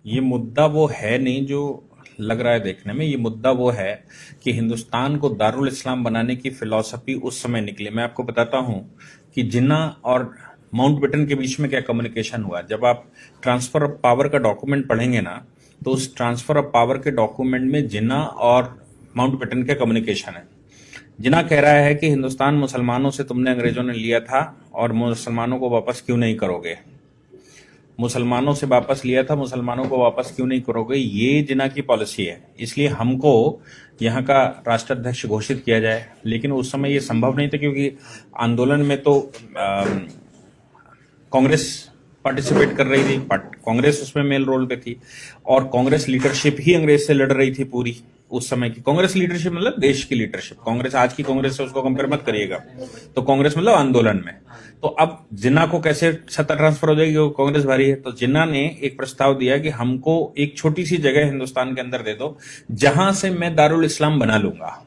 ये मुद्दा वो है नहीं जो लग रहा है देखने में। ये मुद्दा वो है कि हिंदुस्तान को दारुल इस्लाम बनाने की फिलॉसफी उस समय निकली। मैं आपको बताता हूं कि जिन्ना और माउंटबेटन के बीच में क्या कम्युनिकेशन हुआ। जब आप ट्रांसफर ऑफ पावर का डॉक्यूमेंट पढ़ेंगे ना, तो उस ट्रांसफर ऑफ पावर के डॉक्यूमेंट में जिन्ना और माउंटबेटन का कम्युनिकेशन है। जिन्ना कह रहा है कि हिंदुस्तान मुसलमानों से तुमने अंग्रेजों ने लिया था और मुसलमानों को वापस क्यों नहीं करोगे, मुसलमानों से वापस लिया था, मुसलमानों को वापस क्यों नहीं करोगे। ये जिन्ना की पॉलिसी है। इसलिए हमको यहाँ का राष्ट्राध्यक्ष घोषित किया जाए। लेकिन उस समय ये संभव नहीं था क्योंकि आंदोलन में तो कांग्रेस पार्टिसिपेट कर रही थी, कांग्रेस उसमें मेल रोल पे थी और कांग्रेस लीडरशिप ही अंग्रेज से लड़ रही थी। पूरी उस समय की कांग्रेस लीडरशिप मतलब देश की लीडरशिप। कांग्रेस आज की कांग्रेस से उसको कंपेयर मत करिएगा। तो कांग्रेस मतलब आंदोलन में। तो अब जिन्ना को कैसे सत्ता ट्रांसफर हो जाएगी, वो कांग्रेस भारी है। तो जिन्ना ने एक प्रस्ताव दिया कि हमको एक छोटी सी जगह हिंदुस्तान के अंदर दे दो जहां से मैं दारुल इस्लाम बना लूंगा।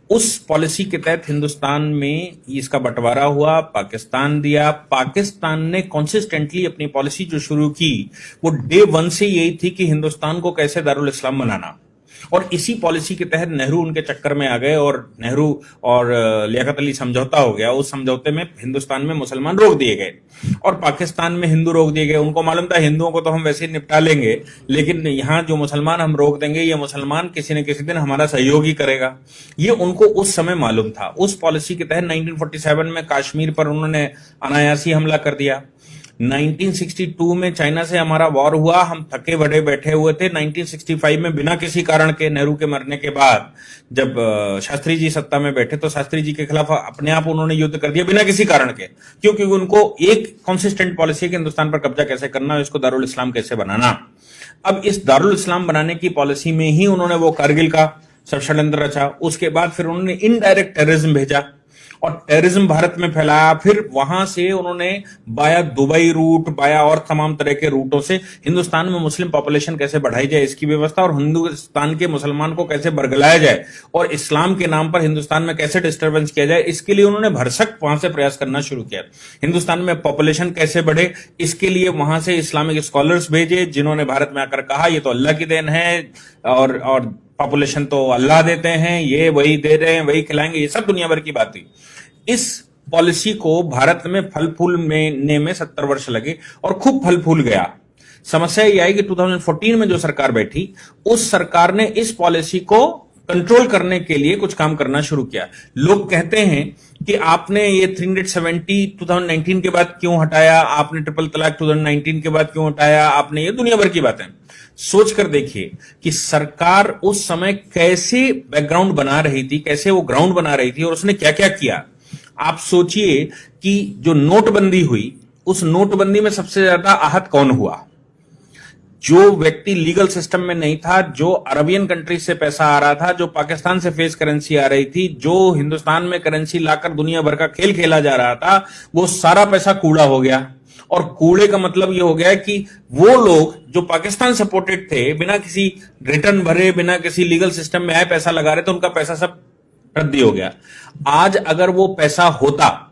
उस पॉलिसी के तहत हिंदुस्तान में इसका बंटवारा हुआ, पाकिस्तान दिया। पाकिस्तान ने कंसिस्टेंटली अपनी पॉलिसी जो शुरू की वो डे वन से यही थी कि हिंदुस्तान को कैसे दारुल इस्लाम बनाना। और इसी पॉलिसी के तहत नेहरू उनके चक्कर में आ गए और नेहरू और लियाकत अली समझौता हो गया। उस समझौते में हिंदुस्तान में मुसलमान रोक दिए गए और पाकिस्तान में हिंदू रोक दिए गए। उनको मालूम था हिंदुओं को तो हम वैसे ही निपटा लेंगे, लेकिन यहां जो मुसलमान हम रोक देंगे, ये मुसलमान किसी न किसी दिन हमारा सहयोग ही करेगा। ये उनको उस समय मालूम था। उस पॉलिसी के तहत 1947 में कश्मीर पर उन्होंने अनायासी हमला कर दिया। 1962 में चाइना से हमारा वॉर हुआ, हम थके बड़े बैठे हुए थे। 1965 में बिना किसी कारण के, नेहरू के मरने के बाद जब शास्त्री जी सत्ता में बैठे, तो शास्त्री जी के खिलाफ अपने आप उन्होंने युद्ध कर दिया बिना किसी कारण के। क्योंकि उनको एक कंसिस्टेंट पॉलिसी है कि हिंदुस्तान पर कब्जा कैसे करना, इसको दारुल इस्लाम कैसे बनाना। अब इस दारुल इस्लाम बनाने की पॉलिसी में ही उन्होंने वो कारगिल का षड्यंत्र रचा। उसके बाद फिर उन्होंने इनडायरेक्ट टेररिज्म भेजा और टेररिज्म भारत में फैलाया। फिर वहां से उन्होंने बाया दुबई रूट, बाया और तमाम तरह के रूटों से हिंदुस्तान में मुस्लिम पॉपुलेशन कैसे बढ़ाई जाए इसकी व्यवस्था, और हिंदुस्तान के मुसलमान को कैसे बरगलाया जाए और इस्लाम के नाम पर हिंदुस्तान में कैसे डिस्टर्बेंस किया जाए, इसके लिए उन्होंने भरसक वहां से प्रयास करना शुरू किया। हिंदुस्तान में पॉपुलेशन कैसे बढ़े, इसके लिए वहां से इस्लामिक स्कॉलर्स भेजे जिन्होंने भारत में आकर कहा ये तो अल्लाह की देन है और पॉपुलेशन तो अल्लाह देते हैं, ये वही दे रहे हैं, वही खिलाएंगे, ये सब दुनिया भर की बात थी। इस पॉलिसी को भारत में फल फूल में 70 वर्ष लगे और खूब फल फूल गया। समस्या यह आई कि 2014 में जो सरकार बैठी, उस सरकार ने इस पॉलिसी को कंट्रोल करने के लिए कुछ काम करना शुरू किया। लोग कहते हैं कि आपने ये 370 2019 के बाद क्यों हटाया, आपने ट्रिपल तलाक 2019 के बाद क्यों हटाया, आपने, ये दुनिया भर की बातें। सोच कर देखिए कि सरकार उस समय कैसे बैकग्राउंड बना रही थी, कैसे वो ग्राउंड बना रही थी और उसने क्या क्या किया। आप सोचिए कि जो नोटबंदी हुई, उस नोटबंदी में सबसे ज्यादा आहत कौन हुआ? जो व्यक्ति लीगल सिस्टम में नहीं था, जो अरबियन कंट्री से पैसा आ रहा था, जो पाकिस्तान से फेस करेंसी आ रही थी, जो हिंदुस्तान में करेंसी लाकर दुनिया भर का खेल खेला जा रहा था, वो सारा पैसा कूड़ा हो गया। और कूड़े का मतलब ये हो गया कि वो लोग जो पाकिस्तान सपोर्टेड थे, बिना किसी रिटर्न भरे, बिना किसी लीगल सिस्टम में आए पैसा लगा रहे थे, उनका पैसा सब रद्दी हो गया। आज अगर वो पैसा होता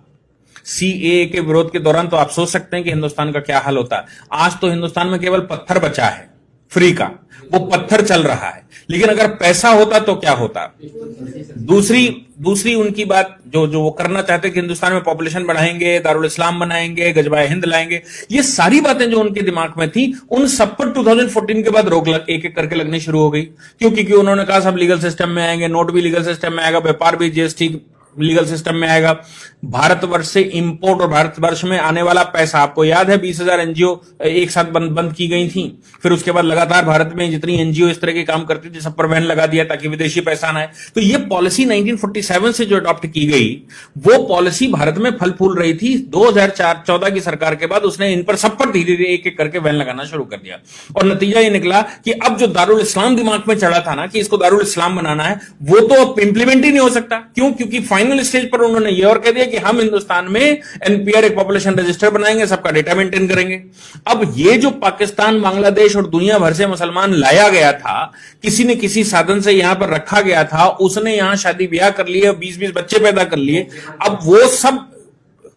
सीएए के विरोध के दौरान, तो आप सोच सकते हैं कि हिंदुस्तान का क्या हाल होता। आज तो हिंदुस्तान में केवल पत्थर बचा है फ्री का, वो पत्थर चल रहा है। लेकिन अगर पैसा होता तो क्या होता? दूसरी उनकी बात जो वो करना चाहते कि हिंदुस्तान में पॉपुलेशन बढ़ाएंगे, दारुल इस्लाम बनाएंगे, गजबाए हिंद लाएंगे, ये सारी बातें जो उनके दिमाग में थी, उन सब पर 2014 के बाद रोक एक एक करके लगनी शुरू हो गई। क्योंकि उन्होंने कहा सब लीगल सिस्टम में आएंगे, नोट भी लीगल सिस्टम में आएगा, व्यापार भी जीएसटी लीगल सिस्टम में आएगा, भारतवर्ष से इंपोर्ट और भारतवर्ष में आने वाला पैसा, आपको याद है 20,000 एनजीओ एक साथ बंद की गई थी। फिर उसके बाद लगातार भारत में जितनी एनजीओ इस तरह के काम करती थी, सब पर बैन लगा दिया ताकि विदेशी पैसा ना आए। तो ये पॉलिसी 1947 से जो अडॉप्ट की गई, वो पॉलिसी भारत में फल फूल रही थी। 2014 की सरकार के बाद उसने इन पर सब पर धीरे धीरे एक एक करके बैन लगाना शुरू कर दिया और नतीजा ये निकला कि अब जो दारुल इस्लाम दिमाग में चढ़ा था ना कि इसको दारुल इस्लाम बनाना है, वो तो अब इंप्लीमेंट ही नहीं हो सकता। क्यों? क्योंकि फाइनल स्टेज पर उन्होंने ये और कह दिया कि हम हिंदुस्तान में एनपीआर एक पॉपुलेशन रजिस्टर बनाएंगे, सबका डेटा मेंटेन करेंगे। अब ये जो पाकिस्तान, बांग्लादेश और दुनिया भर से मुसलमान लाया गया था, किसी ने किसी साधन से यहां पर रखा गया था, उसने यहां शादी ब्याह कर लिए, 20-20 बच्चे पैदा कर लिए, अब वो सब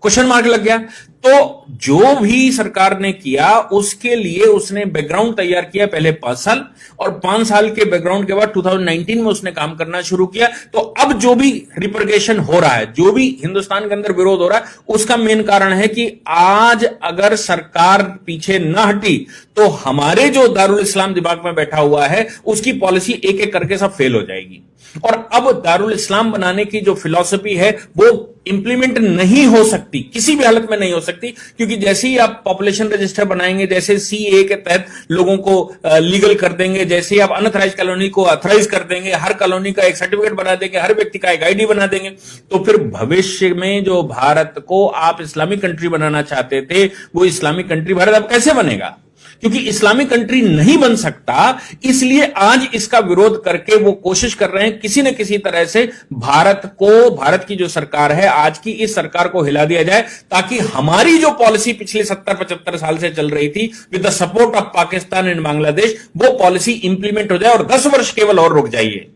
क्वेश्चन मार्क लग गया। तो जो भी सरकार ने किया उसके लिए उसने बैकग्राउंड तैयार किया, पहले 5 साल, और 5 साल के बैकग्राउंड के बाद 2019 में उसने काम करना शुरू किया। तो अब जो भी रिप्रिकेशन हो रहा है, जो भी हिंदुस्तान के अंदर विरोध हो रहा है, उसका मेन कारण है कि आज अगर सरकार पीछे न हटी तो हमारे जो दारुल इस्लाम दिमाग में बैठा हुआ है उसकी पॉलिसी एक एक करके सब फेल हो जाएगी। और अब दारुल इस्लाम बनाने की जो फिलॉसफी है वो इंप्लीमेंट नहीं हो सकती, किसी भी हालत में नहीं हो सकती, क्योंकि जैसे ही आप पॉपुलेशन रजिस्टर बनाएंगे, जैसे सीए के तहत लोगों को लीगल कर देंगे, जैसे ही आप अनऑथराइज कॉलोनी को ऑथराइज कर देंगे, हर कॉलोनी का एक सर्टिफिकेट बना देंगे, हर व्यक्ति का एक आईडी बना देंगे, तो फिर भविष्य में जो भारत को आप इस्लामिक कंट्री बनाना चाहते थे वो इस्लामिक कंट्री भारत अब कैसे बनेगा? क्योंकि इस्लामिक कंट्री नहीं बन सकता, इसलिए आज इसका विरोध करके वो कोशिश कर रहे हैं किसी न किसी तरह से भारत की जो सरकार है आज की, इस सरकार को हिला दिया जाए, ताकि हमारी जो पॉलिसी पिछले 70-75 साल से चल रही थी with the support of Pakistan and Bangladesh, वो पॉलिसी इंप्लीमेंट हो जाए और 10 वर्ष केवल और रुक जाइए।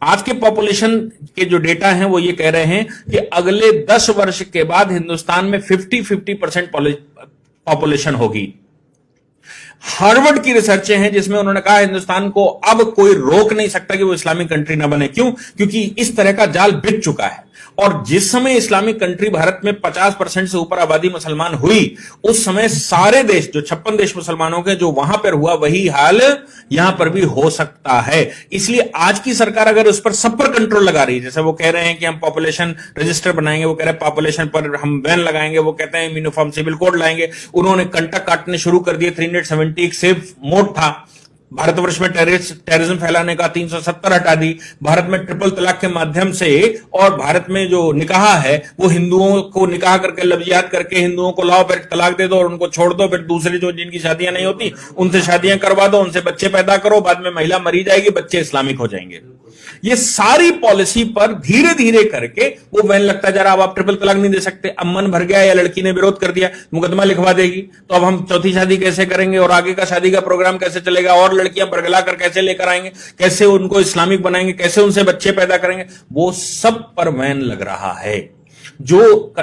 आज के पॉपुलेशन के जो डेटा हैं वो ये कह रहे हैं कि अगले 10 वर्ष के बाद हिंदुस्तान में 50% पॉपुलेशन होगी। हार्वर्ड की रिसर्च हैं जिसमें उन्होंने कहा हिंदुस्तान को अब कोई रोक नहीं सकता कि वो इस्लामिक कंट्री ना बने। क्यों? क्योंकि इस तरह का जाल बिछ चुका है। और जिस समय इस्लामिक कंट्री भारत में 50% से ऊपर आबादी मुसलमान हुई, उस समय सारे देश, जो 56 देश मुसलमानों के, जो वहां पर हुआ वही हाल यहां पर भी हो सकता है। इसलिए आज की सरकार अगर उस पर सब पर कंट्रोल लगा रही है, जैसे वो कह रहे हैं कि हम पॉपुलेशन रजिस्टर बनाएंगे, वो कह रहे हैं पॉपुलेशन पर हम बैन लगाएंगे, वो कहते हैं यूनिफॉर्म सिविल कोड लाएंगे, उन्होंने कंटक काटने शुरू कर दिए। 370 एक सेफ मोड था भारतवर्ष में टेररिज्म फैलाने का, 370 हटा दी। भारत में ट्रिपल तलाक के माध्यम से, और भारत में जो निकाह है वो हिंदुओं को निकाह करके लफ्जियात करके हिंदुओं को लाओ, फिर तलाक दे दो और उनको छोड़ दो, फिर दूसरी जो जिनकी शादियां नहीं होती उनसे शादियां करवा दो, उनसे बच्चे पैदा करो, बाद में महिला मरी जाएगी, बच्चे इस्लामिक हो जाएंगे। ये सारी पॉलिसी पर धीरे धीरे करके वो बैन लगता जा रहा। अब आप ट्रिपल तलाक नहीं दे सकते, अब मन भर गया या लड़की ने विरोध कर दिया, मुकदमा लिखवा देगी, तो अब हम चौथी शादी कैसे करेंगे और आगे का शादी का प्रोग्राम कैसे चलेगा, और लड़कियां बरगला कर कैसे लेकर आएंगे, कैसे उनको इस्लामिक बनाएंगे, कैसे उनसे बच्चे पैदा करेंगे, वो सब पर बैन लग रहा है। जो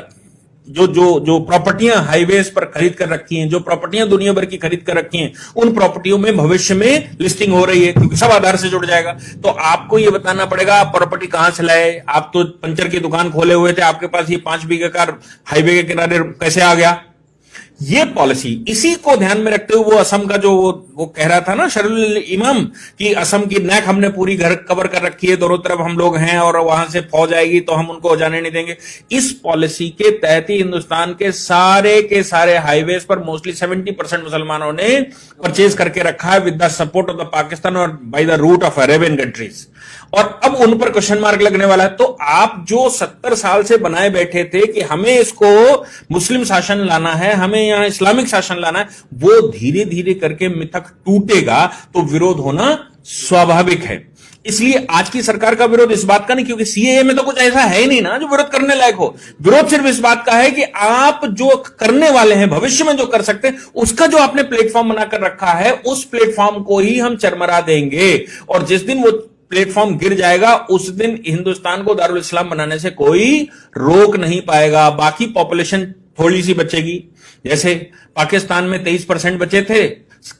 प्रॉपर्टियां हाईवेज पर खरीद कर रखी हैं, जो प्रॉपर्टियां दुनिया भर की खरीद कर रखी हैं, उन प्रॉपर्टियों में भविष्य में लिस्टिंग हो रही है, क्योंकि सब आधार से जुड़ जाएगा। तो आपको यह बताना पड़ेगा आप प्रॉपर्टी कहां से लाए, आप तो पंचर की दुकान खोले हुए थे, आपके पास ये 5 बीघे का हाईवे के किनारे कैसे आ गया? ये पॉलिसी, इसी को ध्यान में रखते हुए वो असम का जो वो कह रहा था ना शरुल इमाम, कि असम की नेक हमने पूरी घर कवर कर रखी है, दोनों तरफ हम लोग हैं और वहां से फौज आएगी तो हम उनको जाने नहीं देंगे। इस पॉलिसी के तहत ही हिंदुस्तान के सारे हाईवेज पर मोस्टली 70% मुसलमानों ने परचेज करके रखा है with the support of the Pakistan और by the route of Arabian countries. और अब उन पर क्वेश्चन मार्क लगने वाला है। तो आप जो 70 साल से बनाए बैठे थे कि हमें इसको मुस्लिम शासन लाना है, हमें यहां इस्लामिक शासन लाना है, वो धीरे धीरे करके मिथक टूटेगा तो विरोध होना स्वाभाविक है। इसलिए आज की सरकार का विरोध इस बात का नहीं, क्योंकि सीएए में तो कुछ ऐसा है ही नहीं ना जो विरोध करने लायक हो। विरोध सिर्फ इस बात का है कि आप जो करने वाले हैं, भविष्य में जो कर सकते हैं, उसका जो आपने प्लेटफॉर्म बनाकर रखा है, उस प्लेटफॉर्म को ही हम चरमरा देंगे। और जिस दिन वो प्लेटफॉर्म गिर जाएगा उस दिन हिंदुस्तान को दारुल इस्लाम बनाने से कोई रोक नहीं पाएगा। बाकी पॉपुलेशन थोड़ी सी बचेगी, जैसे पाकिस्तान में 23% बचे थे,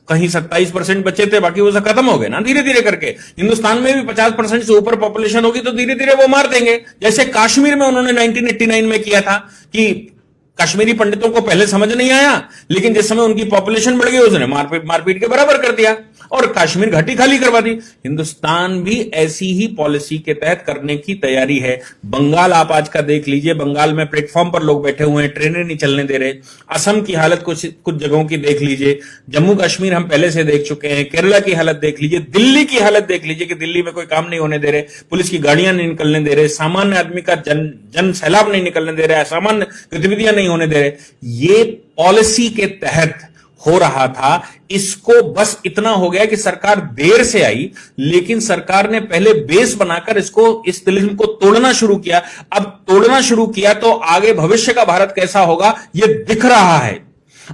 कहीं 27% बचे थे, बाकी वो सब खत्म हो गए ना धीरे धीरे करके। हिंदुस्तान में भी 50% से ऊपर पॉपुलेशन होगी तो धीरे धीरे वो मार देंगे। जैसे कश्मीर में उन्होंने 1989 में किया था कि कश्मीरी पंडितों को पहले समझ नहीं आया, लेकिन जिस समय उनकी पॉपुलेशन बढ़ गई उसने मारपीट के बराबर कर दिया और कश्मीर घाटी खाली करवा दी। हिंदुस्तान भी ऐसी ही पॉलिसी के तहत करने की तैयारी है। बंगाल आप आज का देख लीजिए, बंगाल में प्लेटफॉर्म पर लोग बैठे हुए हैं, ट्रेनें नहीं चलने दे रहे। असम की हालत कुछ जगहों की देख लीजिए, जम्मू कश्मीर हम पहले से देख चुके हैं, केरला की हालत देख लीजिए, दिल्ली की हालत देख लीजिए कि दिल्ली में कोई काम नहीं होने दे रहे, पुलिस की गाड़ियां नहीं निकलने दे रहे, सामान्य आदमी का जन सैलाब नहीं निकलने दे रहे, असामान्य गतिविधियां नहीं होने दे रहे। ये पॉलिसी के तहत हो रहा था। इसको बस इतना हो गया कि सरकार देर से आई, लेकिन सरकार ने पहले बेस बनाकर इस तिलिस्म को तोड़ना शुरू किया। अब तोड़ना शुरू किया तो आगे भविष्य का भारत कैसा होगा ये दिख रहा है।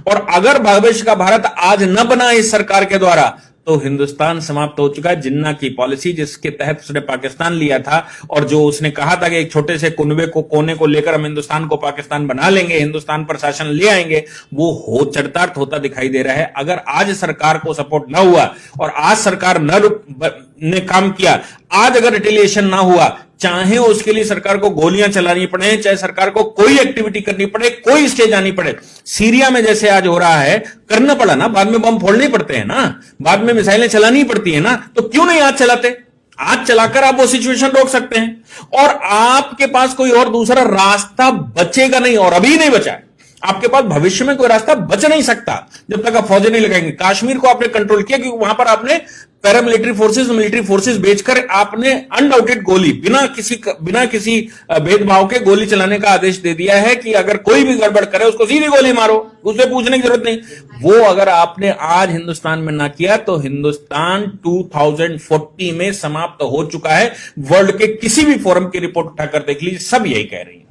और अगर भविष्य का भारत आज न बना इस सरकार के द्वारा तो हिंदुस्तान समाप्त हो चुका है। जिन्ना की पॉलिसी जिसके तहत उसने पाकिस्तान लिया था और जो उसने कहा था कि एक छोटे से कुनबे को कोने को लेकर हम हिंदुस्तान को पाकिस्तान बना लेंगे, हिंदुस्तान पर शासन ले आएंगे, वो हो चरितार्थ होता दिखाई दे रहा है। अगर आज सरकार को सपोर्ट ना हुआ और आज सरकार ने काम किया, आज अगर रिटेलिएशन ना हुआ, चाहे उसके लिए सरकार को गोलियां चलानी पड़े, चाहे सरकार को कोई एक्टिविटी करनी पड़े, कोई स्टेज आनी पड़े, सीरिया में जैसे आज हो रहा है, करना पड़ा ना, बाद में बम फोड़ने पड़ते हैं ना, बाद में मिसाइलें चलानी पड़ती है ना, तो क्यों नहीं आज चलाते? आज चलाकर आप वो सिचुएशन रोक सकते हैं और आपके पास कोई और दूसरा रास्ता बचेगा नहीं, और अभी नहीं बचा है। आपके पास भविष्य में कोई रास्ता बच नहीं सकता जब तक आप फौजें नहीं लगाएंगे। कश्मीर को आपने कंट्रोल किया क्योंकि वहां पर आपने पैरामिलिट्री फोर्सेस, मिलिट्री फोर्सेस भेजकर आपने अनडाउटेड गोली, बिना किसी भेदभाव के गोली चलाने का आदेश दे दिया है कि अगर कोई भी गड़बड़ करे उसको सीधी गोली मारो, उससे पूछने की जरूरत नहीं। वो अगर आपने आज हिंदुस्तान में ना किया तो हिंदुस्तान 2040 में समाप्त हो चुका है। वर्ल्ड के किसी भी फोरम की रिपोर्ट उठाकर देख लीजिए, सब यही कह रही है।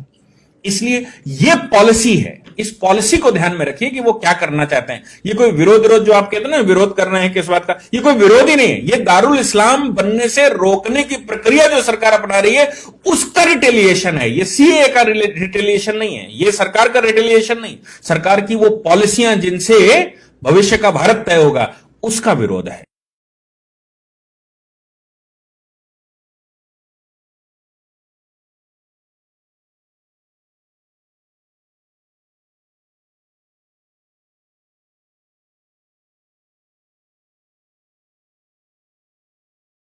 इसलिए यह पॉलिसी है, इस पॉलिसी को ध्यान में रखिए कि वो क्या करना चाहते हैं। ये कोई विरोध जो आप कहते हैं ना, विरोध कर रहे हैं किस बात का, ये कोई विरोध ही नहीं है। ये दारुल इस्लाम बनने से रोकने की प्रक्रिया जो सरकार अपना रही है उसका रिटेलिएशन है। ये सीए का रिटेलिएशन नहीं है, ये सरकार का रिटेलिएशन नहीं, सरकार की वो पॉलिसियां जिनसे भविष्य का भारत तय होगा उसका विरोध है।